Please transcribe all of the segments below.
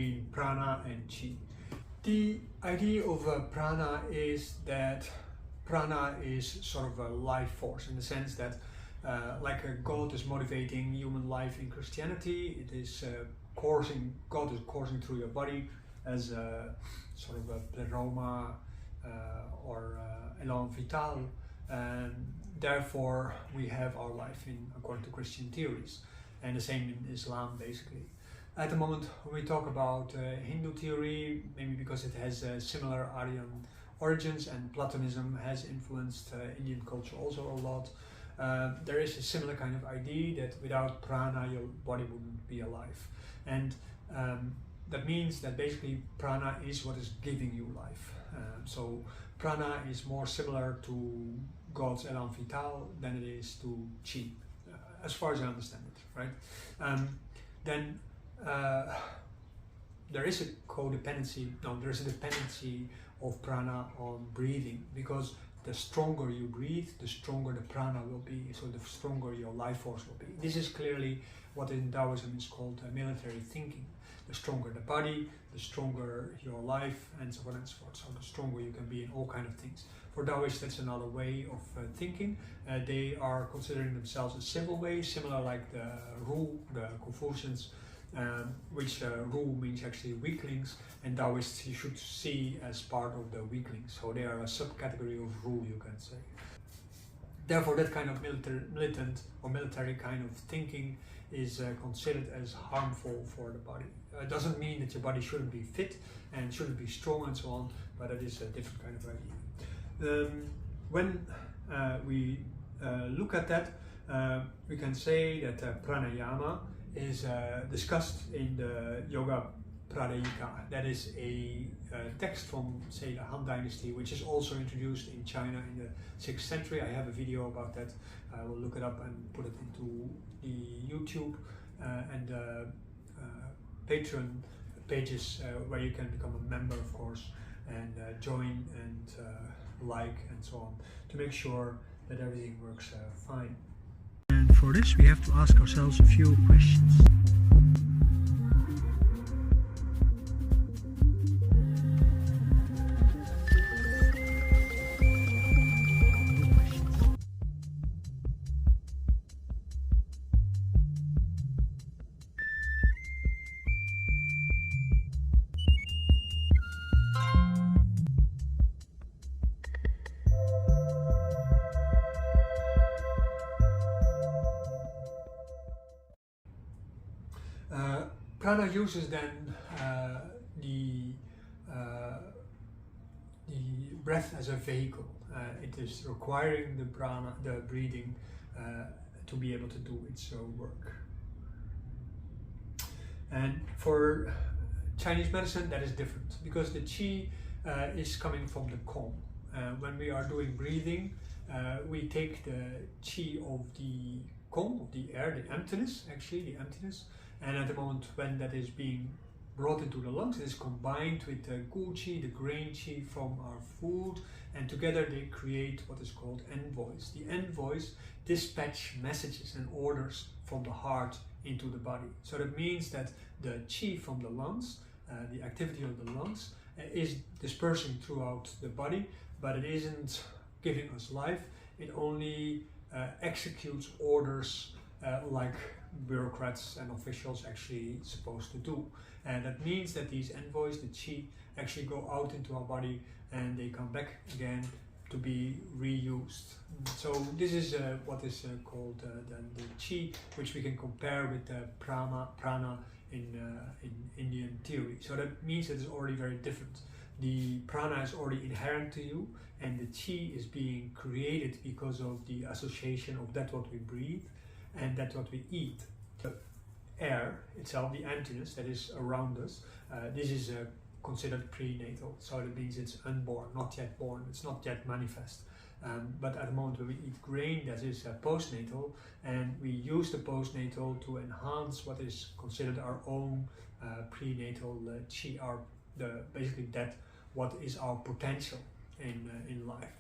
between prana and chi. The idea of prana is that prana is sort of a life force, in the sense that like a God is motivating human life in Christianity, it is God is coursing through your body as a sort of a pleroma or élan vital, and therefore we have our life according to Christian theories, and the same in Islam basically. At the moment when we talk about Hindu theory, maybe because it has similar Aryan origins and Platonism has influenced Indian culture also a lot, there is a similar kind of idea that without prana your body wouldn't be alive, and that means that basically prana is what is giving you life. So prana is more similar to God's élan vital than it is to chi, as far as I understand it, right? Then there is a there's a dependency of prana on breathing, because the stronger you breathe, the stronger the prana will be, so the stronger your life force will be. This is clearly what in Daoism is called military thinking. The stronger the body, the stronger your life, and so on and so forth. So the stronger you can be in all kinds of things. For Daoists, that's another way of thinking. They are considering themselves a civil way, similar like the Ru, the Confucians, which Ru means actually weaklings, and Daoists you should see as part of the weaklings. So they are a subcategory of Ru, you can say. Therefore, that kind of militant or military kind of thinking is considered as harmful for the body. It doesn't mean that your body shouldn't be fit and shouldn't be strong and so on, but it is a different kind of idea. When we look at that, we can say that pranayama is discussed in the Yoga Pradayika. That is a text from, say, the Han Dynasty, which is also introduced in China in the 6th century. I have a video about that. I will look it up and put it into the YouTube and Patreon pages where you can become a member, of course, and join and like and so on, to make sure that everything works fine. And for this we have to ask ourselves a few questions. Prana uses then the breath as a vehicle. It is requiring the prana, the breathing, to be able to do its work. And for Chinese medicine, that is different, because the qi is coming from the kong. When we are doing breathing, we take the qi of the kong, of the air, the emptiness, and at the moment when that is being brought into the lungs, it is combined with the gu qi, the grain qi from our food, and together they create what is called envoys. The envoys dispatch messages and orders from the heart into the body. So that means that the qi from the lungs, the activity of the lungs, is dispersing throughout the body, but it isn't giving us life. It only executes orders like bureaucrats and officials actually supposed to do. And that means that these envoys, the qi, actually go out into our body and they come back again to be reused. So this is what is called the qi, which we can compare with the prana in Indian theory. So that means it is already very different. The prana is already inherent to you, and the qi is being created because of the association of that what we breathe and that what we eat. The air itself, the emptiness that is around us, this is considered prenatal, so that means it's unborn, not yet born, it's not yet manifest. But at the moment when we eat grain, that is postnatal, and we use the postnatal to enhance what is considered our own prenatal qi, basically that what is our potential in life.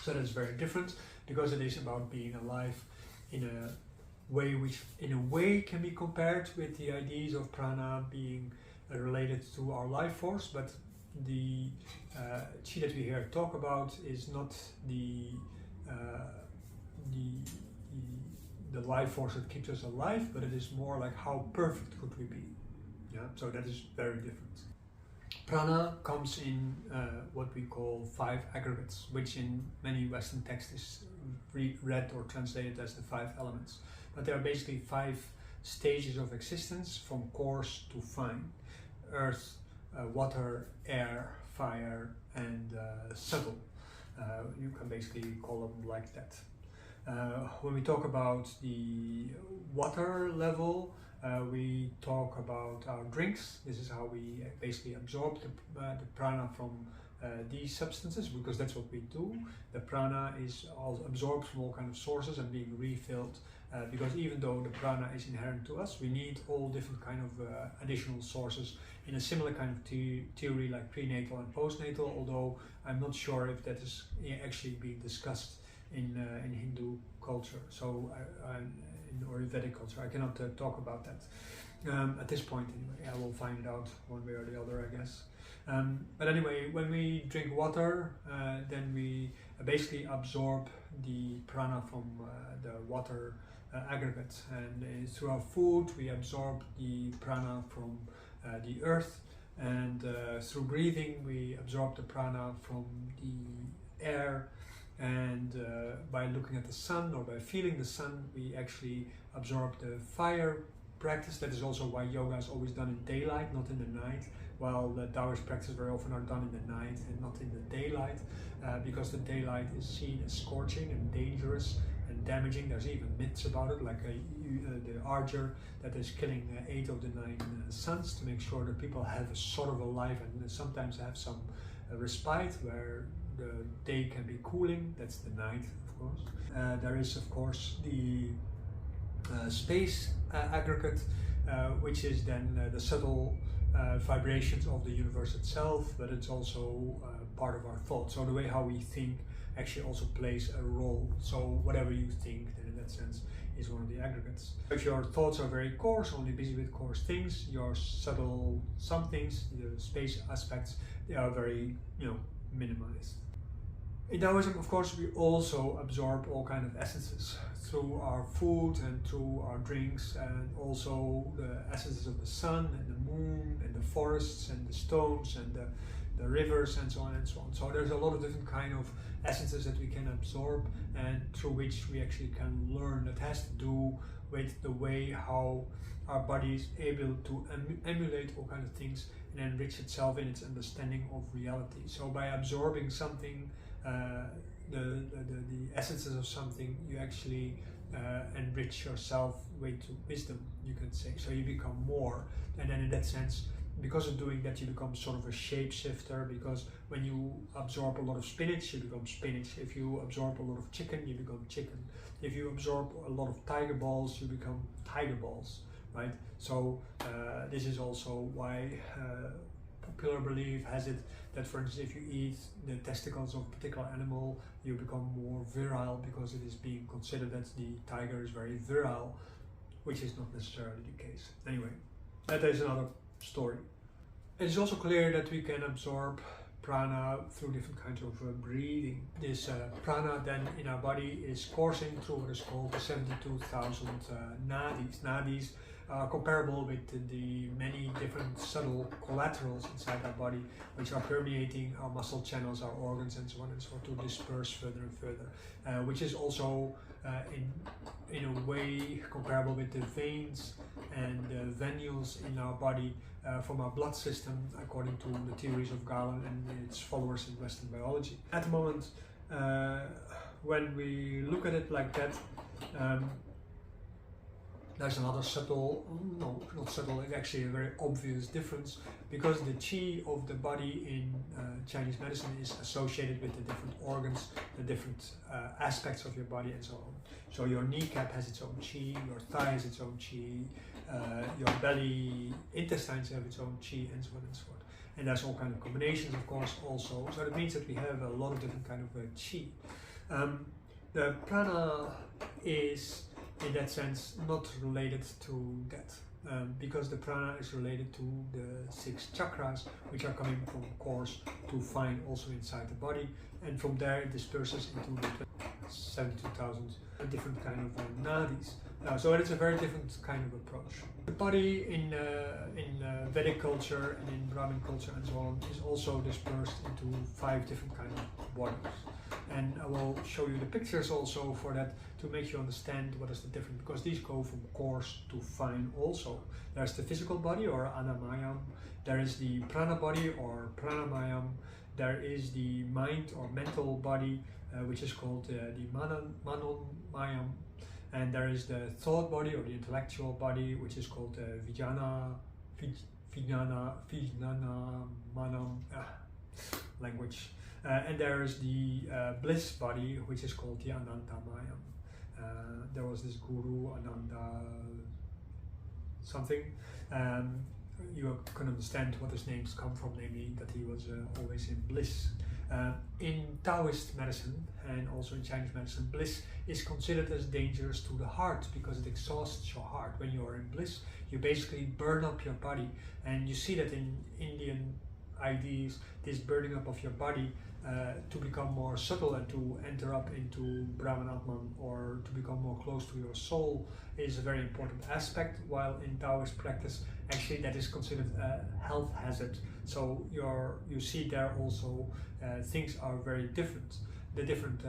So that's very different, because it is about being alive in a way which in a way can be compared with the ideas of prana being related to our life force, but the chi that we here talk about is not the life force that keeps us alive, but it is more like how perfect could we be. Yeah, so that is very different. Prana comes in what we call 5 aggregates, which in many Western texts is read or translated as the 5 elements. But there are basically 5 stages of existence, from coarse to fine: earth, water, air, fire, and subtle. You can basically call them like that. When we talk about the water level, we talk about our drinks. This is how we basically absorb the prana from these substances, because that's what we do. The prana is all absorbed from all kinds of sources and being refilled, because even though the prana is inherent to us, we need all different kind of additional sources in a similar kind of theory like prenatal and postnatal, although I'm not sure if that is actually being discussed in Hindu culture, so or Vedic culture. I cannot talk about that at this point anyway. I will find out one way or the other, I guess. But anyway, when we drink water, then we basically absorb the prana from the water aggregate, and through our food we absorb the prana from the earth, and through breathing we absorb the prana from the air, and by looking at the sun or by feeling the sun we actually absorb the fire practice. That is also why yoga is always done in daylight, not in the night, while the daoist practice very often are done in the night and not in the daylight, because the daylight is seen as scorching and dangerous and damaging. There's even myths about it, like the archer that is killing 8 of the 9 suns to make sure that people have a sort of a life and sometimes have some respite, where the day can be cooling. That's the night, of course. There is, of course, the space aggregate, which is then the subtle vibrations of the universe itself, but it's also part of our thought. So the way how we think actually also plays a role. So whatever you think, then in that sense is one of the aggregates. If your thoughts are very coarse, only busy with coarse things, your subtle some things, the space aspects, they are very, minimized. In Taoism, of course, we also absorb all kinds of essences through our food and through our drinks, and also the essences of the sun and the moon and the forests and the stones and the rivers and so on and so on. So there's a lot of different kind of essences that we can absorb and through which we actually can learn. That has to do with the way how our body is able to emulate all kinds of things and enrich itself in its understanding of reality. So by absorbing something, the essences of something, you actually enrich yourself with wisdom, you can say. So you become more, and then in that sense, because of doing that, you become sort of a shapeshifter, because when you absorb a lot of spinach, you become spinach. If you absorb a lot of chicken, you become chicken. If you absorb a lot of tiger balls, you become tiger balls, right? So this is also why popular belief has it that, for instance, if you eat the testicles of a particular animal, you become more virile, because it is being considered that the tiger is very virile, which is not necessarily the case. Anyway, that is another story. It is also clear that we can absorb prana through different kinds of breathing. This prana then in our body is coursing through what is called the 72,000 nadis. Nadis are comparable with the many different subtle collaterals inside our body, which are permeating our muscle channels, our organs, and so on and so forth, to disperse further and further, which is also in a way comparable with the veins and the venules in our body from our blood system, according to the theories of Galen and its followers in Western biology. At the moment, when we look at it like that, there's another subtle, no, not subtle, it's actually a very obvious difference, because the qi of the body in Chinese medicine is associated with the different organs, the different aspects of your body and so on. So your kneecap has its own qi, your thigh has its own qi, your belly, intestines have its own qi, and so on and so forth. And there's all kinds of combinations, of course, also. So that means that we have a lot of different kinds of qi. The prana is in that sense not related to that, because the prana is related to the 6 chakras, which are coming from course to find also inside the body, and from there it disperses into the 72,000 different kind of nadis. So it's a very different kind of approach. The body in Vedic culture and in Brahmin culture and so on is also dispersed into 5 different kind of bodies. And I will show you the pictures also for that, to make you understand what is the difference, because these go from coarse to fine also. There's the physical body, or anamayam. There is the prana body, or pranamayam. There is the mind or mental body, which is called the manomayam. And there is the thought body, or the intellectual body, which is called vijnana manam, language. And there is the bliss body, which is called the anantamayam. There was this guru, Ananda something. You can understand what his names come from, namely that he was always in bliss. In Daoist medicine and also in Chinese medicine, bliss is considered as dangerous to the heart because it exhausts your heart. When you are in bliss, you basically burn up your body, and you see that in Indian ideas, this burning up of your body to become more subtle and to enter up into Brahman Atman, or to become more close to your soul, is a very important aspect, while in Taoist practice actually that is considered a health hazard. So you see there also things are very different. The different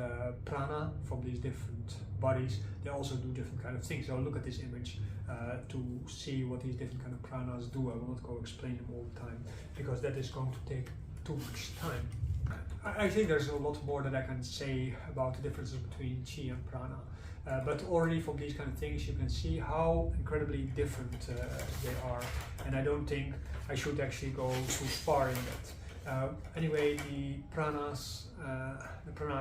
prana from these different bodies, they also do different kind of things. So look at this image to see what these different kind of pranas do. I will not go explain them all the time, because that is going to take too much time. I think there's a lot more that I can say about the differences between chi and prana, but already from these kind of things you can see how incredibly different they are, and I don't think I should actually go too far in that. Anyway, the prana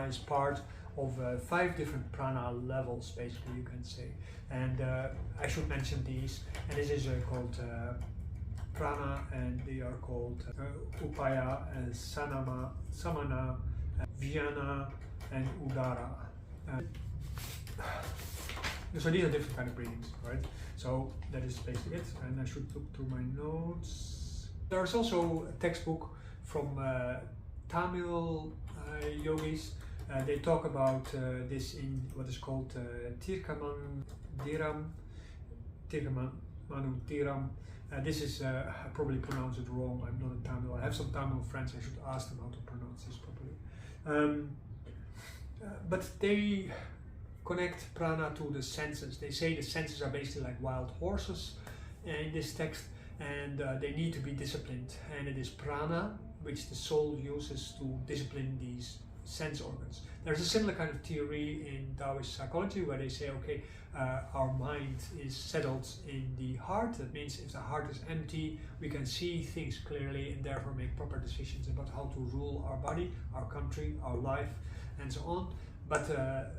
is part of 5 different prana levels, basically, you can say, and I should mention these, and this is called prana, and they are called upaya, samana, vyana, and udara. So these are different kind of breathings, right? So that is basically it, and I should look through my notes. There's also a textbook from Tamil yogis. They talk about this in what is called Tirkamanu Tiram. This is, I probably pronounce it wrong. I'm not a Tamil. I have some Tamil friends. I should ask them how to pronounce this properly. But they connect prana to the senses. They say the senses are basically like wild horses in this text, and they need to be disciplined. And it is prana which the soul uses to discipline these sense organs. There's a similar kind of theory in Daoist psychology, where they say, okay, our mind is settled in the heart. That means if the heart is empty, we can see things clearly and therefore make proper decisions about how to rule our body, our country, our life, and so on. But a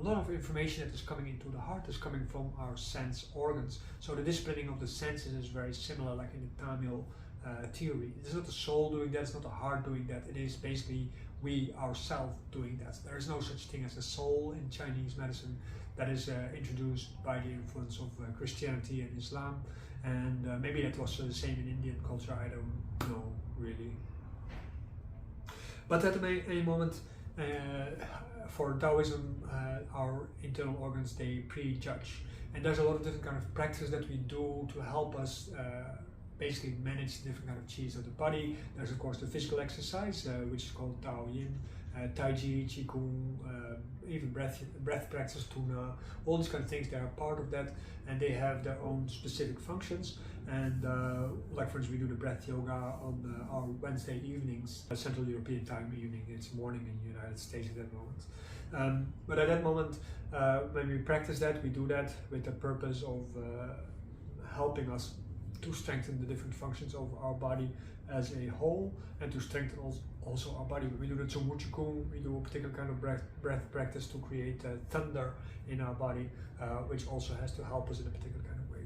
lot of information that is coming into the heart is coming from our sense organs. So the disciplining of the senses is very similar, like in the Tamil theory. It's not the soul doing that, it's not the heart doing that, it is basically we ourselves doing that. There is no such thing as a soul in Chinese medicine. That is introduced by the influence of Christianity and Islam, and maybe that was the same in Indian culture, I don't know really. But at any moment, for Taoism, our internal organs, they prejudge, and there's a lot of different kind of practices that we do to help us basically manage the different kind of qis of the body. There's of course the physical exercise, which is called Tao Yin, Tai Chi, Qigong, even breath practice, Tuna, all these kind of things. They are part of that, and they have their own specific functions. And like for instance, we do the breath yoga on our Wednesday evenings, Central European time evening. It's morning in the United States at that moment. But at that moment, when we practice that, we do that with the purpose of helping us to strengthen the different functions of our body as a whole, and to strengthen also our body. When we do the zhangfu qigong, we do a particular kind of breath practice to create thunder in our body, which also has to help us in a particular kind of way.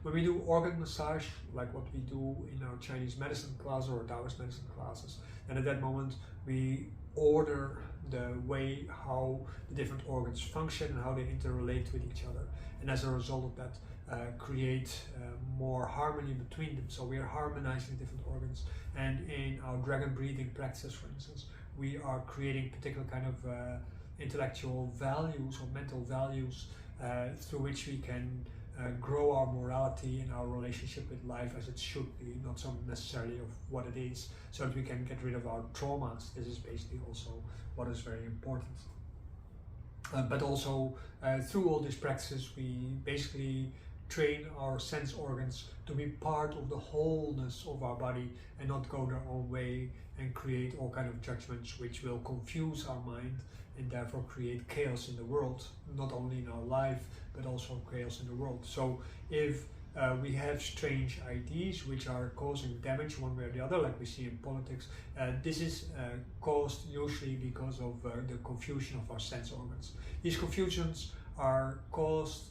When we do organ massage, like what we do in our Chinese medicine class or Taoist medicine classes, and at that moment we order the way how the different organs function and how they interrelate with each other. And as a result of that, create more harmony between them. So we are harmonizing different organs. And in our dragon breathing practice, for instance, we are creating particular kind of intellectual values or mental values through which we can grow our morality and our relationship with life as it should be, not so necessarily of what it is, so that we can get rid of our traumas. This is basically also what is very important. But also through all these practices, we basically train our sense organs to be part of the wholeness of our body and not go their own way and create all kind of judgments which will confuse our mind and therefore create chaos in the world, not only in our life but also chaos in the world. So if we have strange ideas which are causing damage one way or the other, like we see in politics, this is caused usually because of the confusion of our sense organs. These confusions are caused,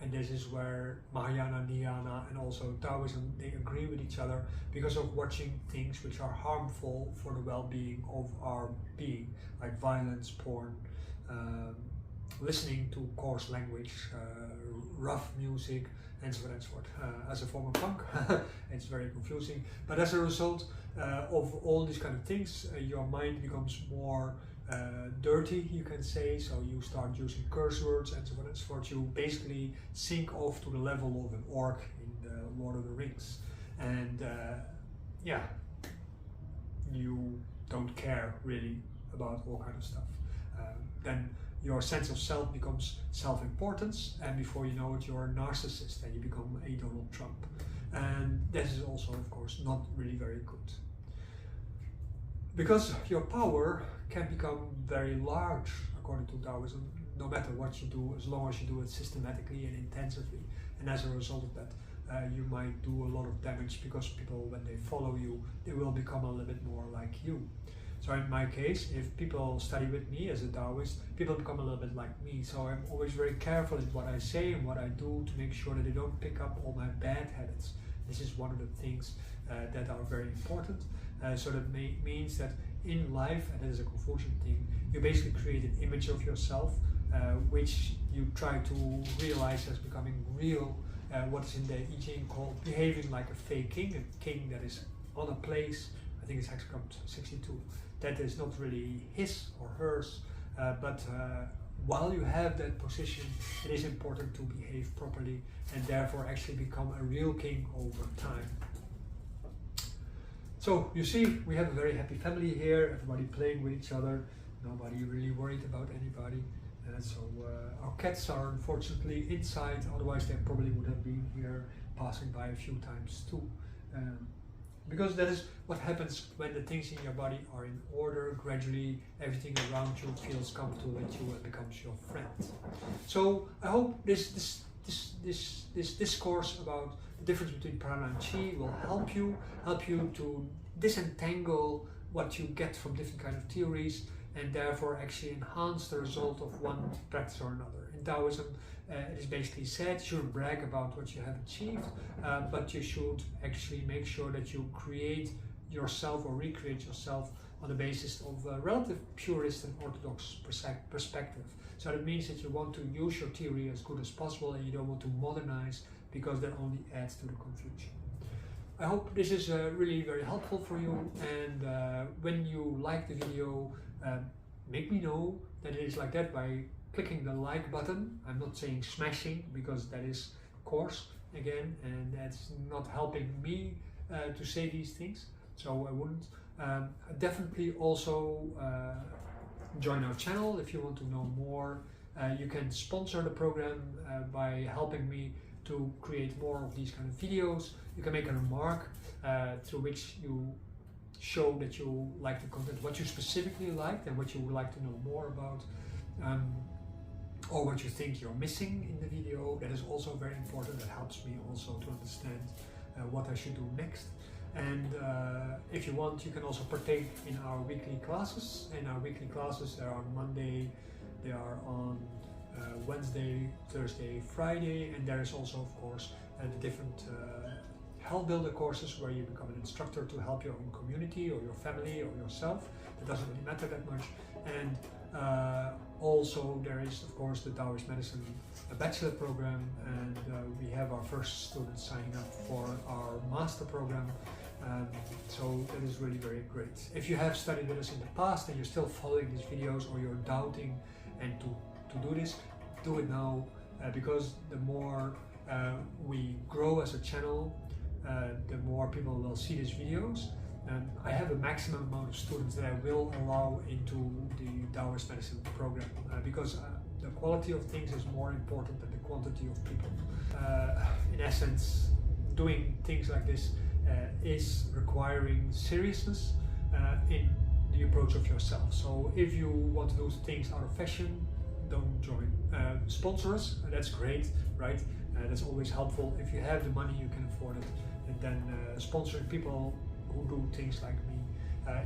and this is where Mahayana, Dhyana and also Taoism, they agree with each other, because of watching things which are harmful for the well-being of our being, like violence, porn, listening to coarse language, rough music, and so on and so forth. As a form of punk, it's very confusing. But as a result of all these kind of things, your mind becomes more dirty, you can say. So you start using curse words and so on and so forth. You basically sink off to the level of an orc in the Lord of the Rings. And yeah, you don't care really about all kind of stuff. Then your sense of self becomes self-importance, and before you know it, you're a narcissist and you become a Donald Trump. And this is also, of course, not really very good. Because your power can become very large, according to Taoism, no matter what you do, as long as you do it systematically and intensively. And as a result of that, you might do a lot of damage, because people, when they follow you, they will become a little bit more like you. So in my case, if people study with me as a Daoist, people become a little bit like me. So I'm always very careful in what I say and what I do to make sure that they don't pick up all my bad habits. This is one of the things that are very important. So that means that in life, and that is a Confucian thing, you basically create an image of yourself, which you try to realize as becoming real, what is in the I Ching called behaving like a fake king, a king that is on a place, I think it's hexagram 62, that is not really his or hers, but while you have that position, it is important to behave properly and therefore actually become a real king over time. So you see, we have a very happy family here, everybody playing with each other, nobody really worried about anybody. And so our cats are unfortunately inside, otherwise they probably would have been here passing by a few times too. Because that is what happens when the things in your body are in order. Gradually everything around you feels comfortable with you and becomes your friend. So I hope this discourse about the difference between prana and chi will help you to disentangle what you get from different kind of theories, and therefore actually enhance the result of one practice or another. In Taoism, it is basically said you shouldn't brag about what you have achieved, but you should actually make sure that you create yourself or recreate yourself on the basis of a relative purist and orthodox perspective. So that means that you want to use your theory as good as possible and you don't want to modernize, because that only adds to the confusion. I hope this is really very helpful for you, and when you like the video, make me know that it is like that by clicking the like button. I'm not saying smashing, because that is coarse again, and that's not helping me to say these things, so I wouldn't. Definitely also join our channel if you want to know more. You can sponsor the program by helping me to create more of these kind of videos. You can make a remark through which you show that you like the content, what you specifically liked and what you would like to know more about, or what you think you're missing in the video. That is also very important. That helps me also to understand what I should do next. And if you want, you can also partake in our weekly classes. And our weekly classes, they are on Monday, they are on Wednesday, Thursday, Friday, and there is also, of course, the different Health Builder courses where you become an instructor to help your own community or your family or yourself. That doesn't really matter that much. And Also, there is, of course, the Daoist medicine bachelor program, and we have our first students signing up for our master program. So that is really very great. If you have studied with us in the past and you're still following these videos, or you're doubting and to do this, do it now, because the more we grow as a channel, the more people will see these videos. I have a maximum amount of students that I will allow into the Daoist medicine program, because the quality of things is more important than the quantity of people. In essence, doing things like this is requiring seriousness in the approach of yourself. So if you want to do things out of fashion, don't join. Sponsor us, that's great, right? That's always helpful. If you have the money, you can afford it. And then sponsoring people who do things like me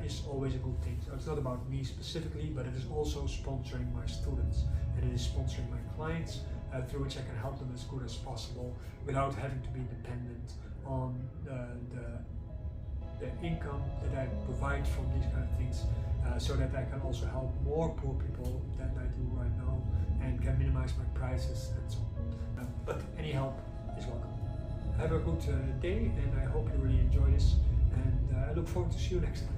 is always a good thing. So it's not about me specifically, but it is also sponsoring my students, and it is sponsoring my clients, through which I can help them as good as possible without having to be dependent on the income that I provide from these kind of things, so that I can also help more poor people than I do right now, and can minimize my prices and so on. But any help is welcome. Have a good day, and I hope you really enjoy this, and I look forward to see you next time.